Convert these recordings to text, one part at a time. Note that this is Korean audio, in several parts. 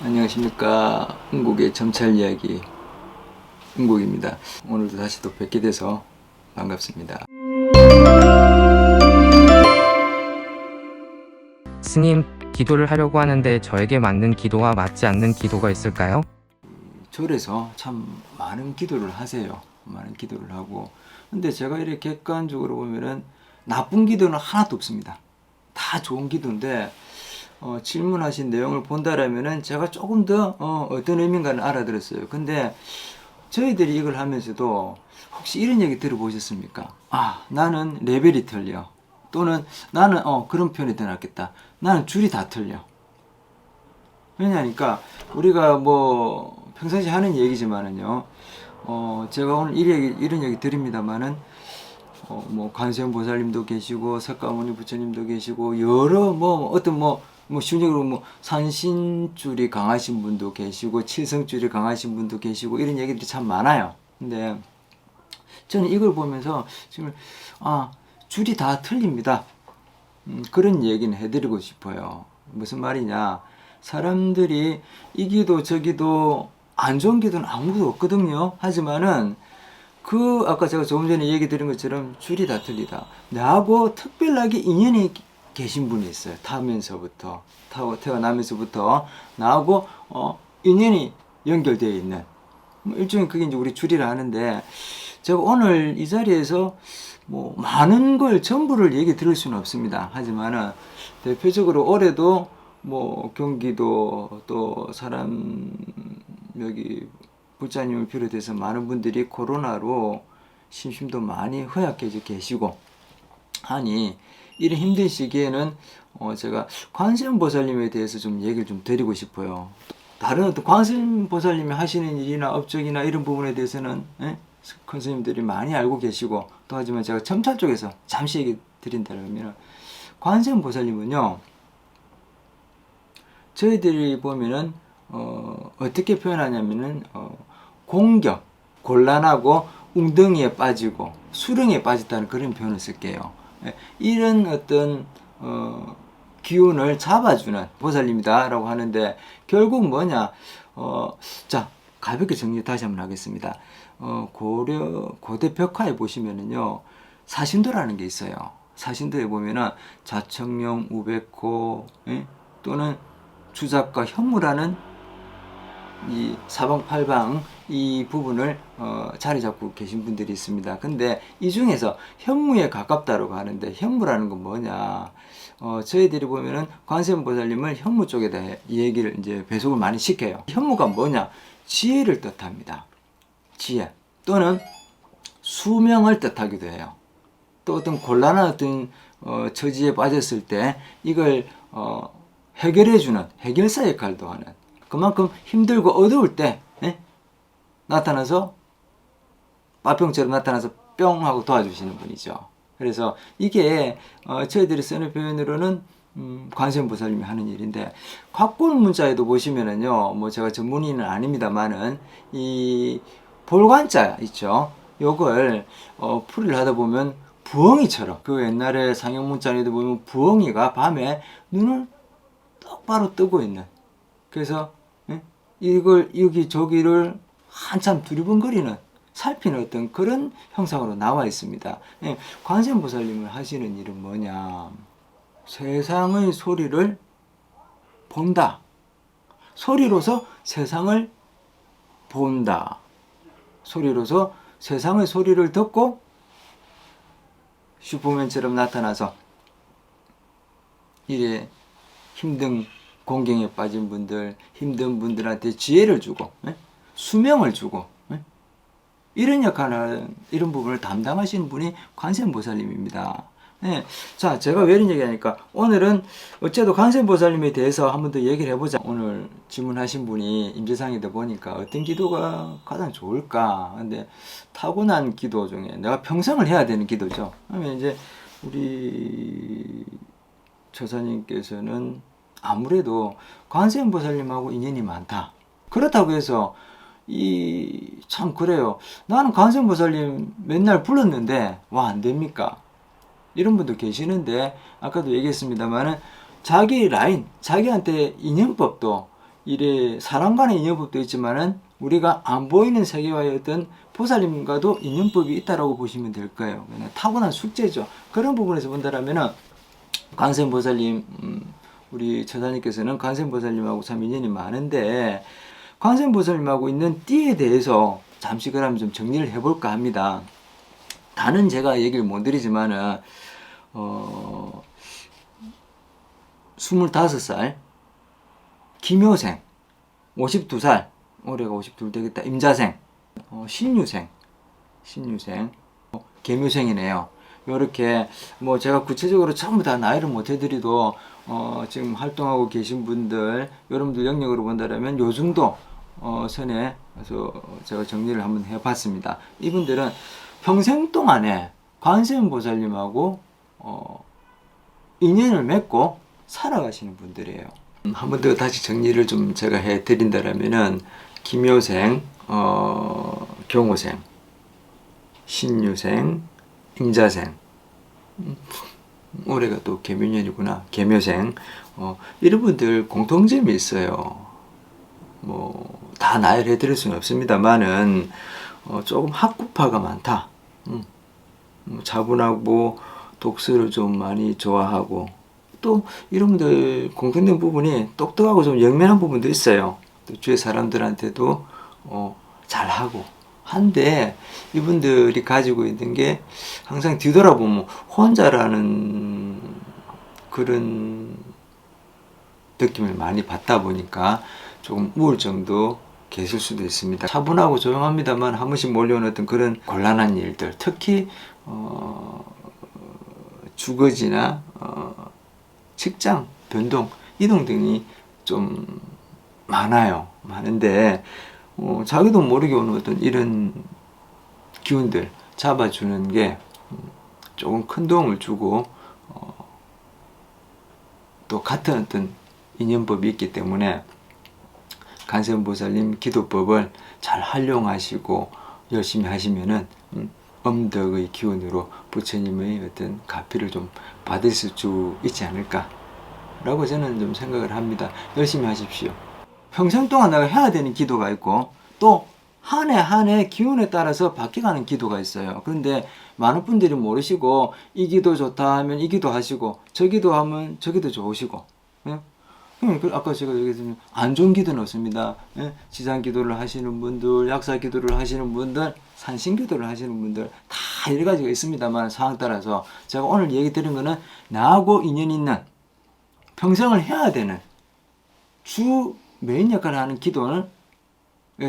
안녕하십니까. 흥국의 점찰 이야기 흥국입니다. 오늘도 다시 또 뵙게 돼서 반갑습니다. 스님, 기도를 하려고 하는데 저에게 맞는 기도와 맞지 않는 기도가 있을까요? 절에서 참 많은 기도를 하세요. 많은 기도를 하고. 근데 제가 이렇게 객관적으로 보면은 나쁜 기도는 하나도 없습니다. 다 좋은 기도인데 질문하신 내용을 본다라면은 제가 조금 더 어떤 의미인가는 알아들었어요. 근데 저희들이 이걸 하면서도 혹시 이런 얘기 들어보셨습니까? 아, 나는 레벨이 틀려. 또는 나는 그런 표현이 더 낫겠다. 나는 줄이 다 틀려. 왜냐니까 우리가 뭐 평상시 하는 얘기지만은요. 제가 오늘 이런 얘기 드립니다만은 뭐 관세음 보살님도 계시고 석가모니 부처님도 계시고 여러 뭐 어떤 뭐 쉬운 얘기로 뭐 산신줄이 강하신 분도 계시고 칠성줄이 강하신 분도 계시고 이런 얘기들이 참 많아요. 근데 저는 이걸 보면서 지금 줄이 다 틀립니다. 그런 얘기는 해드리고 싶어요. 무슨 말이냐? 사람들이 이 기도 저 기도 안 좋은 기도는 아무도 없거든요. 하지만은 아까 제가 조금 전에 얘기 드린 것처럼 줄이 다 틀리다. 나하고 특별하게 인연이 계신 분이 있어요. 태어나면서부터 나하고 인연이 연결되어 있는 일종의 그게 이제 우리 줄이라 하는데, 제가 오늘 이 자리에서 뭐 많은 걸 전부를 얘기 드릴 수는 없습니다. 하지만은 대표적으로 올해도 뭐 경기도 또 사람 여기 불자님을 비롯해서 많은 분들이 코로나로 심심도 많이 허약해져 계시고 하니 이런 힘든 시기에는 제가 관세음보살님에 대해서 좀 얘기를 좀 드리고 싶어요. 다른 어떤 관세음보살님이 하시는 일이나 업적이나 이런 부분에 대해서는 큰 스님들이 많이 알고 계시고 또 하지만 제가 점찰 쪽에서 잠시 얘기 드린다면 관세음보살님은요, 저희들이 보면은 어떻게 표현하냐면은 공격, 곤란하고 웅덩이에 빠지고 수렁에 빠졌다는 그런 표현을 쓸게요. 이런 어떤 기운을 잡아주는 보살님이다라고 하는데, 결국 뭐냐? 자, 가볍게 정리 다시 한번 하겠습니다. 고대 벽화에 보시면은요, 사신도라는 게 있어요. 사신도에 보면은 자청명, 우백호, 또는 주작과 현무라는 이 사방팔방 이 부분을 자리 잡고 계신 분들이 있습니다. 근데 이 중에서 현무에 가깝다고 하는데, 현무라는 건 뭐냐? 저희들이 보면은 관세음보살님을 현무 쪽에다 이 얘기를 이제 배속을 많이 시켜요. 현무가 뭐냐? 지혜를 뜻합니다. 지혜 또는 수명을 뜻하기도 해요. 또 어떤 곤란한 어떤 처지에 빠졌을 때 이걸 해결해주는 해결사 역할도 하는, 그만큼 힘들고 어두울 때 나타나서 빠병처럼 나타나서 뿅 하고 도와주시는 분이죠. 그래서 이게 저희들이 쓰는 표현으로는 관세음보살님이 하는 일인데, 각본 문자에도 보시면은요, 뭐 제가 전문의는 아닙니다만은 이 볼관자 있죠. 요걸 풀이를 하다 보면 부엉이처럼, 그 옛날에 상형 문자에도 보면 부엉이가 밤에 눈을 똑바로 뜨고 있는, 그래서 이걸 여기저기를 한참 두리번거리는 살피는 어떤 그런 형상으로 나와 있습니다. 관세음보살님을 하시는 일은 뭐냐? 세상의 소리를 본다. 소리로서 세상을 본다. 소리로서 세상의 소리를 듣고 슈퍼맨처럼 나타나서 이래 힘든 공경에 빠진 분들, 힘든 분들한테 지혜를 주고 수명을 주고 이런 역할을, 이런 부분을 담당하시는 분이 관세음보살님입니다. 자, 제가 왜 이런 얘기하니까 오늘은 어째도 관세음보살님에 대해서 한 번 더 얘기를 해보자. 오늘 질문하신 분이 임재상이다 보니까 어떤 기도가 가장 좋을까? 근데 타고난 기도 중에 내가 평생을 해야 되는 기도죠. 그러면 이제 우리 처사님께서는 아무래도 관세음보살님하고 인연이 많다. 그렇다고 해서 참 그래요. 나는 관세음보살님 맨날 불렀는데 와 안 됩니까? 이런 분도 계시는데, 아까도 얘기했습니다만은 자기 라인, 자기한테 인연법도 이래 사람 간의 인연법도 있지만은 우리가 안 보이는 세계와의 어떤 보살님과도 인연법이 있다라고 보시면 될 거예요. 그냥 타고난 숙제죠. 그런 부분에서 본다라면은 관세음보살님, 우리 처자님께서는 관세음보살님하고 참 인연이 많은데 관세음보살님하고 있는 띠에 대해서 잠시 그러면 좀 정리를 해볼까 합니다. 다는 제가 얘기를 못 드리지만은 25살 김효생, 52살, 올해가 52 되겠다. 임자생, 신유생, 계묘생이네요. 요렇게 뭐 제가 구체적으로 전부 다 나이를 못 해드리도 지금 활동하고 계신 분들, 여러분들 영역으로 본다면 요 정도 선에 서 제가 정리를 한번 해봤습니다. 이분들은 평생 동안에 관세음보살님하고 인연을 맺고 살아가시는 분들이에요. 한 번 더 다시 정리를 좀 제가 해드린다면은 김효생, 경호생, 신유생, 임자생, 올해가 또 계묘년이구나. 계묘생. 이런 분들 공통점이 있어요. 뭐 다 나열해 드릴 수는 없습니다만은 조금 학구파가 많다. 차분하고 독서를 좀 많이 좋아하고 또 이런 분들 공통된 부분이 똑똑하고 좀 영면한 부분도 있어요. 또 주위 사람들한테도 잘하고 한데 이분들이 가지고 있는 게 항상 뒤돌아보면 혼자라는 그런 느낌을 많이 받다 보니까 조금 우울증도 계실 수도 있습니다. 차분하고 조용합니다만 한 번씩 몰려오는 어떤 그런 곤란한 일들, 특히 주거지나 직장 변동, 이동 등이 좀 많아요. 많은데 자기도 모르게 오는 어떤 이런 기운들 잡아주는 게 조금 큰 도움을 주고 또 같은 어떤 인연법이 있기 때문에 관세음보살님 기도법을 잘 활용하시고 열심히 하시면은 엄덕의 기운으로 부처님의 어떤 가피를 좀 받을 수 있지 않을까 라고 저는 좀 생각을 합니다. 열심히 하십시오. 평생 동안 내가 해야 되는 기도가 있고 또 한 해 한 해 기운에 따라서 바뀌어가는 기도가 있어요. 그런데 많은 분들이 모르시고 이 기도 좋다 하면 이 기도 하시고 저 기도 하면 저 기도 좋으시고 예? 아까 제가 얘기했지만 안 좋은 기도는 없습니다. 예? 지장 기도를 하시는 분들, 약사 기도를 하시는 분들, 산신 기도를 하시는 분들 다 여러 가지가 있습니다만 상황 따라서 제가 오늘 얘기 드린 거는 나하고 인연 있는 평생을 해야 되는 주 메인 역할을 하는 기도에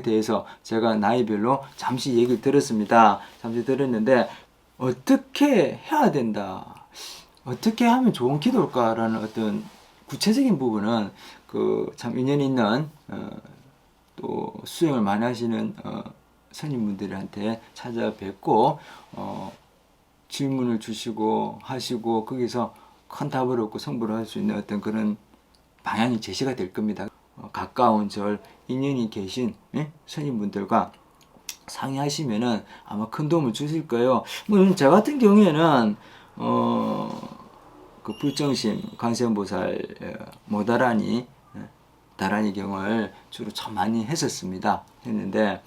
대해서 제가 나이별로 잠시 얘기를 들었습니다. 잠시 들었는데 어떻게 해야 된다, 어떻게 하면 좋은 기도일까라는 어떤 구체적인 부분은 그 참 인연 있는 또 수행을 많이 하시는 스님분들한테 찾아뵙고 질문을 주시고 하시고 거기서 큰 답을 얻고 성불을 할 수 있는 어떤 그런 방향이 제시가 될 겁니다. 가까운 절 인연이 계신 스님분들과 상의하시면은 아마 큰 도움을 주실 거예요. 뭐 저 같은 경우에는 그 불정심 관세음보살 모다라니 다라니 경을 주로 참 많이 했었습니다. 했는데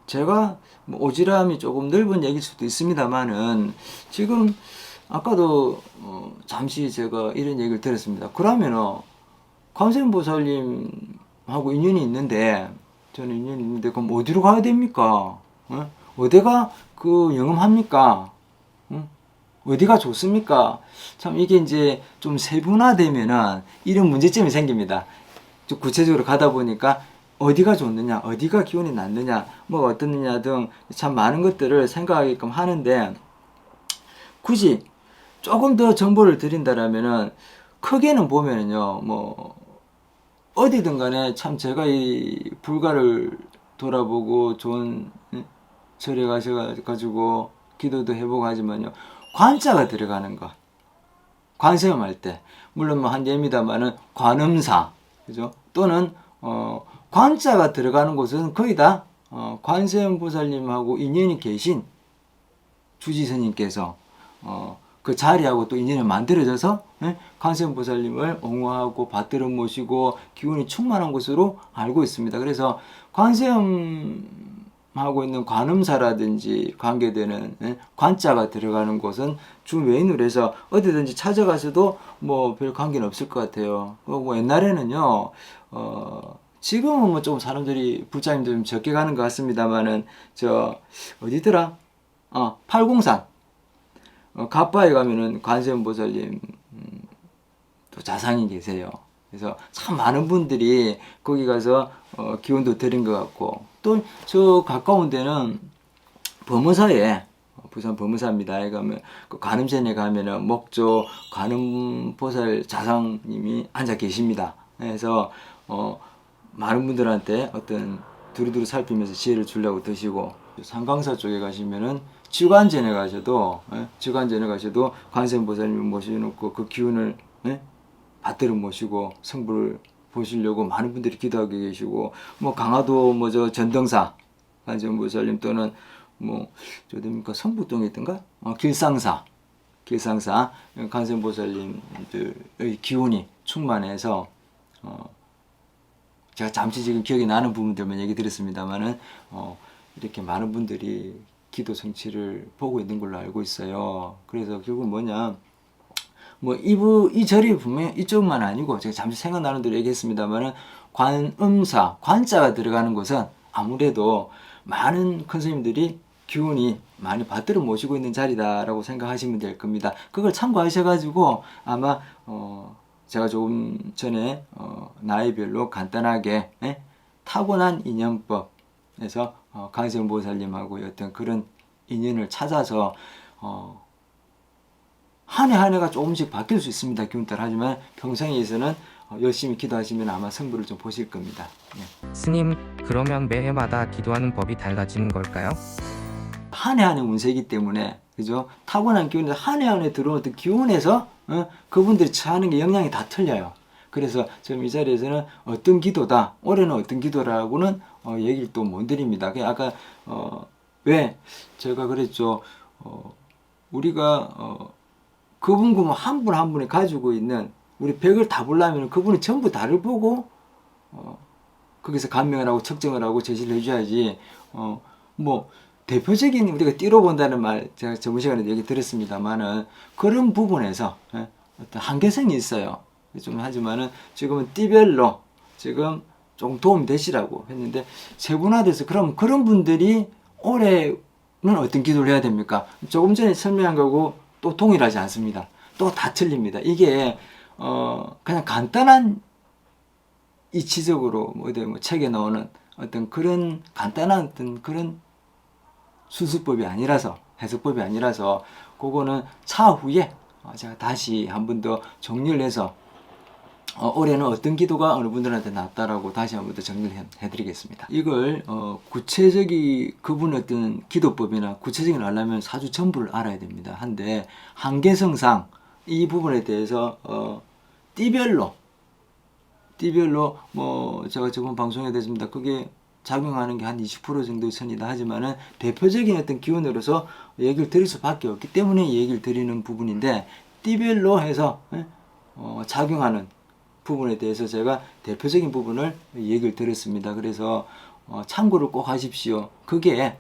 제가 뭐 오지랖이 조금 넓은 얘기일 수도 있습니다만은 지금 아까도 잠시 제가 이런 얘기를 들었습니다. 그러면은 관세음보살님하고 인연이 있는데 저는 인연이 있는데 그럼 어디로 가야 됩니까? 어디가 그 영험합니까? 어디가 좋습니까? 참 이게 이제 좀 세분화되면은 이런 문제점이 생깁니다. 좀 구체적으로 가다 보니까 어디가 좋느냐, 어디가 기운이 낫느냐, 뭐가 어떻느냐 등 참 많은 것들을 생각하게끔 하는데 굳이 조금 더 정보를 드린다라면은 크게는 보면은요, 뭐 어디든 간에 참 제가 이 불가를 돌아보고 좋은 절에 가셔가지고 기도도 해보고 하지만요, 관자가 들어가는 것, 관세음 할 때 물론 뭐 한 예입니다만은 관음사, 그죠? 또는 관자가 들어가는 곳은 거의 다 관세음 보살님하고 인연이 계신 주지스님께서 그 자리하고 또 인연이 만들어져서 관세음보살님을 옹호하고 받들어 모시고 기운이 충만한 곳으로 알고 있습니다. 그래서 관세음하고 있는 관음사라든지 관계되는 관자가 들어가는 곳은 주 메인으로 해서 어디든지 찾아가서도 뭐 별 관계는 없을 것 같아요. 뭐 옛날에는요, 지금은 뭐 좀 사람들이 부자님도 좀 적게 가는 것 같습니다만은 어디더라? 팔공산 가빠에 가면은 관세음보살님 또 자상이 계세요. 그래서 참 많은 분들이 거기 가서 기운도 드린 것 같고, 또 저 가까운 데는 범어사에, 부산 범어사입니다. 가면 그 관음전에 가면은 목조 관음보살 자상님이 앉아 계십니다. 그래서 많은 분들한테 어떤 두루두루 살피면서 지혜를 주려고 드시고, 상강사 쪽에 가시면은 지관전에 가셔도 관세음보살님 모셔놓고 그 기운을 받들어 모시고 성불을 보시려고 많은 분들이 기도하고 계시고, 뭐 강화도 뭐 저 전등사 관세음보살님 또는 저 어딥니까 성북동에 있던가 길상사 관세음보살님들의 기운이 충만해서 제가 잠시 지금 기억이 나는 부분들만 얘기 드렸습니다만은 이렇게 많은 분들이 기도 성취를 보고 있는 걸로 알고 있어요. 그래서 결국 뭐냐, 뭐 이 절이 분명히 이쪽만 아니고 제가 잠시 생각나는 대로 얘기했습니다만은 관음사 관자가 들어가는 곳은 아무래도 많은 큰 스님들이 기운이 많이 받들어 모시고 있는 자리다라고 생각하시면 될 겁니다. 그걸 참고하셔가지고 아마 제가 조금 전에 나이별로 간단하게 타고난 인연법에서 관세음보살님하고의 어떤 그런 인연을 찾아서 한 해 한 해가 조금씩 바뀔 수 있습니다. 기운 따라. 하지만 평생에서는 열심히 기도하시면 아마 성부를 좀 보실 겁니다. 스님, 그러면 매해마다 기도하는 법이 달라지는 걸까요? 한 해 한 해 운세이기 때문에, 그죠? 타고난 기운에서 한 해 한 해 들어오는 어떤 기운에서 그분들이 처하는 게 영향이 다 틀려요. 그래서 지금 이 자리에서는 어떤 기도다, 올해는 어떤 기도라고는 얘기를 또 못 드립니다. 그냥 아까 왜 제가 그랬죠. 우리가 그분 한 분 한 분이 가지고 있는 우리 100을 다 보려면 그분이 전부 다를 보고 거기서 감명을 하고 측정을 하고 제시를 해줘야지. 뭐 대표적인 우리가 띠로 본다는 말 제가 저번 시간에 얘기 들었습니다만은 그런 부분에서 어떤 한계성이 있어요. 좀 하지만은 지금은 띠별로 지금 조금 도움 되시라고 했는데, 세분화돼서 그럼 그런 분들이 올해는 어떤 기도를 해야 됩니까? 조금 전에 설명한 거고 또 동일하지 않습니다. 또 다 틀립니다. 이게 그냥 간단한 이치적으로 뭐 책에 나오는 어떤 그런 간단한 어떤 그런 수수법이 아니라서, 해석법이 아니라서, 그거는 차후에 제가 다시 한 번 더 정리를 해서 올해는 어떤 기도가 어느 분들한테 낫다라고 다시 한 번 더 정리를 해드리겠습니다. 이걸 구체적인 그분 어떤 기도법이나 구체적인 걸 알려면 사주 전부를 알아야 됩니다. 한데 한계성상 이 부분에 대해서 띠별로 뭐 제가 저번 방송에 됐습니다. 그게 작용하는 게 한 20% 정도의 선이다 하지만은 대표적인 어떤 기운으로서 얘기를 드릴 수밖에 없기 때문에 얘기를 드리는 부분인데, 띠별로 해서 작용하는 부분에 대해서 제가 대표적인 부분을 얘기를 드렸습니다. 그래서 참고를 꼭 하십시오. 그게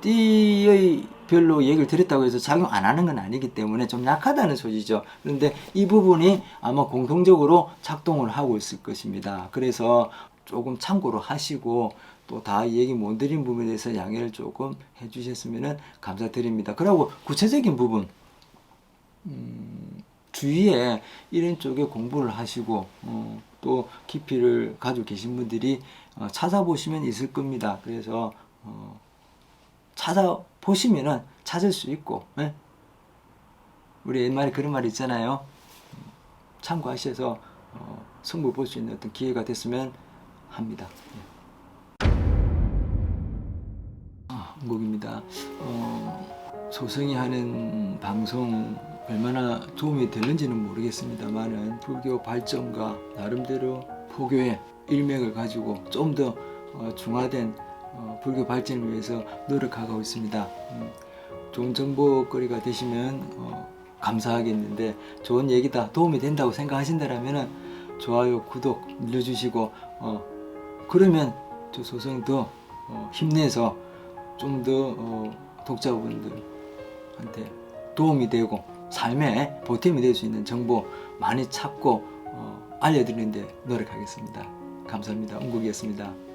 띠의 별로 얘기를 드렸다고 해서 작용 안 하는 건 아니기 때문에 좀 약하다는 소리죠. 그런데 이 부분이 아마 공통적으로 작동을 하고 있을 것입니다. 그래서 조금 참고로 하시고, 또 다 얘기 못 드린 부분에 대해서 양해를 조금 해주셨으면 감사드립니다. 그리고 구체적인 부분 주위에 이런 쪽에 공부를 하시고 또 깊이를 가지고 계신 분들이 찾아보시면 있을 겁니다. 그래서 찾아보시면은 찾을 수 있고, 우리 옛말에 그런 말 있잖아요. 참고하셔서 성부 볼 수 있는 어떤 기회가 됐으면 합니다. 한국입니다. 소승이 하는 방송 얼마나 도움이 되는지는 모르겠습니다만은 불교 발전과 나름대로 포교의 일맥을 가지고 좀 더 중화된 불교 발전을 위해서 노력하고 있습니다. 좋은 정보거리가 되시면 감사하겠는데, 좋은 얘기다, 도움이 된다고 생각하신다면 좋아요, 구독 눌러주시고 그러면 저 소성도 힘내서 좀 더 독자분들한테 도움이 되고 삶에 보탬이 될 수 있는 정보 많이 찾고 알려드리는 데 노력하겠습니다. 감사합니다. 웅국이었습니다.